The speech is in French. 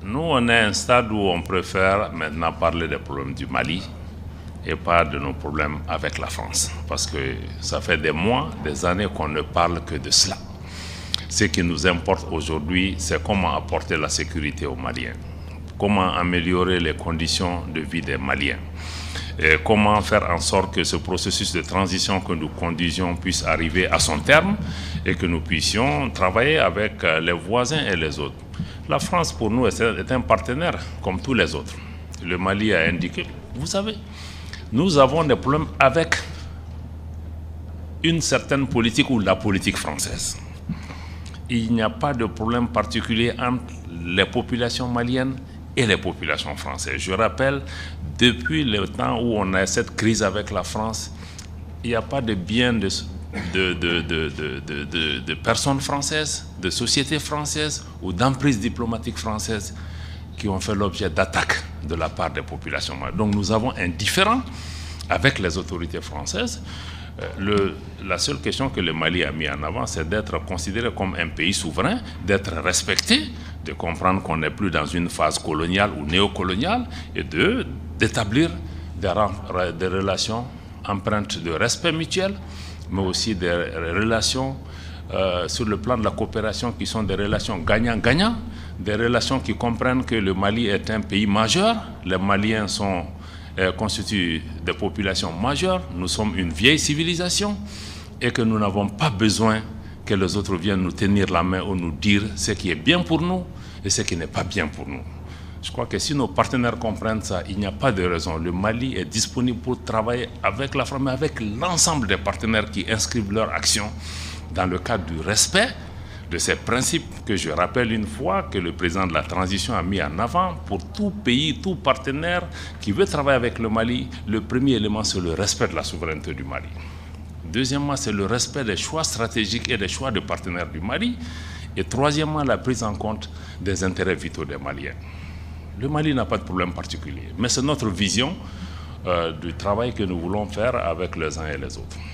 Nous, on est à un stade où on préfère maintenant parler des problèmes du Mali et pas de nos problèmes avec la France. Parce que ça fait des mois, des années qu'on ne parle que de cela. Ce qui nous importe aujourd'hui, c'est comment apporter la sécurité aux Maliens, comment améliorer les conditions de vie des Maliens, et comment faire en sorte que ce processus de transition que nous conduisions puisse arriver à son terme et que nous puissions travailler avec les voisins et les autres. La France, pour nous, est un partenaire comme tous les autres. Le Mali a indiqué, vous savez, nous avons des problèmes avec une certaine politique ou la politique française. Il n'y a pas de problème particulier entre les populations maliennes et les populations françaises. Je rappelle, depuis le temps où on a cette crise avec la France, il n'y a pas de biens de personnes françaises, de sociétés françaises ou d'emprises diplomatiques françaises qui ont fait l'objet d'attaques de la part des populations maliennes. Donc nous avons un différend avec les autorités françaises. La seule question que le Mali a mis en avant, c'est d'être considéré comme un pays souverain, d'être respecté, de comprendre qu'on n'est plus dans une phase coloniale ou néocoloniale et d'établir des relations empreintes de respect mutuel, mais aussi des relations sur le plan de la coopération qui sont des relations gagnant-gagnant, des relations qui comprennent que le Mali est un pays majeur, les Maliens constituent des populations majeures, nous sommes une vieille civilisation et que nous n'avons pas besoin que les autres viennent nous tenir la main ou nous dire ce qui est bien pour nous et ce qui n'est pas bien pour nous. Je crois que si nos partenaires comprennent ça, il n'y a pas de raison. Le Mali est disponible pour travailler avec la France, mais avec l'ensemble des partenaires qui inscrivent leur action dans le cadre du respect de ces principes que je rappelle une fois que le président de la transition a mis en avant pour tout pays, tout partenaire qui veut travailler avec le Mali. Le premier élément, c'est le respect de la souveraineté du Mali. Deuxièmement, c'est le respect des choix stratégiques et des choix de partenaires du Mali. Et troisièmement, la prise en compte des intérêts vitaux des Maliens. Le Mali n'a pas de problème particulier, mais c'est notre vision du travail que nous voulons faire avec les uns et les autres.